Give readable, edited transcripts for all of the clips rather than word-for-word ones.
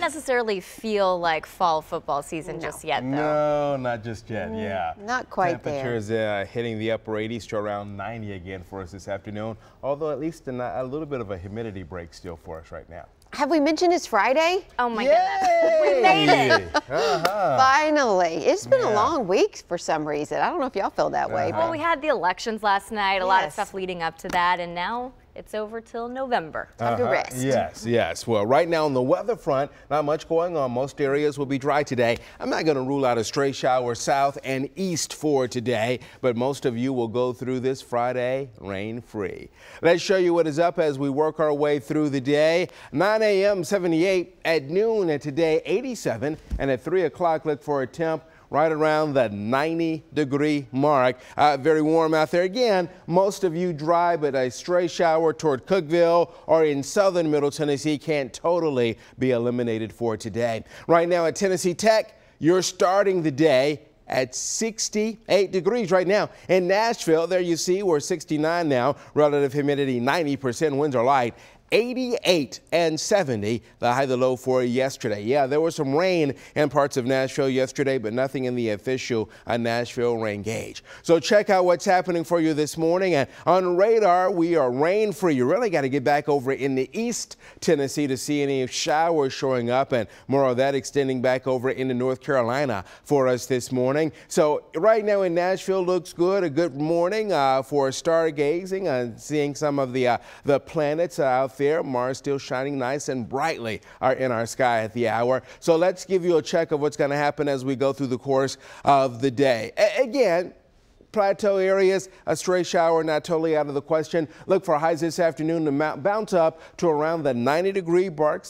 necessarily feel like fall football season just yet, though. No, not just yet, yeah. Not quite Temperatures hitting the upper 80s to around 90 again for us this afternoon, although at least a little bit of a humidity break still for us right now. Have we mentioned it's Friday? Oh my goodness, we made it. Finally. It's been a long week for some reason. I don't know if y'all feel that way. Well, we had the elections last night, a lot of stuff leading up to that, and now it's over till November. Time to rest. Yes. Well, right now on the weather front, not much going on. Most areas will be dry today. I'm not going to rule out a stray shower south and east for today, but most of you will go through this Friday rain-free. Let's show you what is up as we work our way through the day. 9 a.m. 78, at noon and today 87, and at 3 o'clock look for a temp right around the 90-degree mark. Very warm out there. Again, most of you dry, but a stray shower toward Cookeville or in southern Middle Tennessee can't totally be eliminated for today. Right now at Tennessee Tech, you're starting the day at 68 degrees right now. In Nashville, there you see we're 69 now. Relative humidity 90%. Winds are light. 88 and 70, the high, the low for yesterday. Yeah, there was some rain in parts of Nashville yesterday, but nothing in the official Nashville rain gauge. So check out what's happening for you this morning. And on radar, we are rain free. You really got to get back over in the East Tennessee to see any showers showing up, and more of that extending back over into North Carolina for us this morning. So right now in Nashville looks good. A good morning for stargazing and seeing some of the planets out there. Mars still shining nice and brightly in our sky at the hour. So let's give you a check of what's going to happen as we go through the course of the day. Again, plateau areas, a stray shower not totally out of the question. Look for highs this afternoon to bounce up to around the 90-degree part.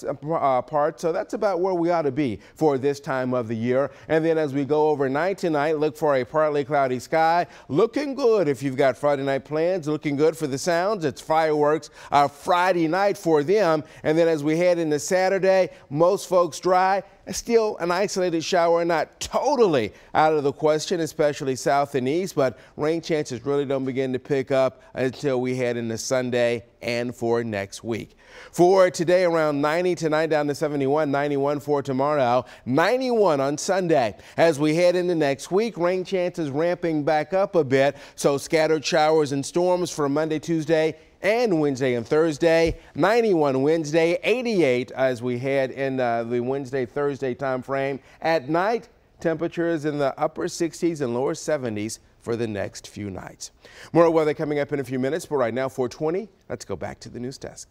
So that's about where we ought to be for this time of the year. And then as we go overnight tonight, look for a partly cloudy sky. Looking good if you've got Friday night plans. Looking good for the Sounds. It's fireworks Friday night for them. And then as we head into Saturday, most folks dry. Still an isolated shower, not totally out of the question, especially south and east, but rain chances really don't begin to pick up until we head into Sunday and for next week. For today, around 90 tonight, down to 71, 91 for tomorrow, 91 on Sunday. As we head into next week, rain chances ramping back up a bit, so scattered showers and storms for Monday, Tuesday, and Wednesday and Thursday. 91 Wednesday, 88 as we head in the Wednesday, Thursday time frame. At night, temperatures in the upper 60s and lower 70s for the next few nights. More weather coming up in a few minutes, but right now 4:20, let's go back to the news desk.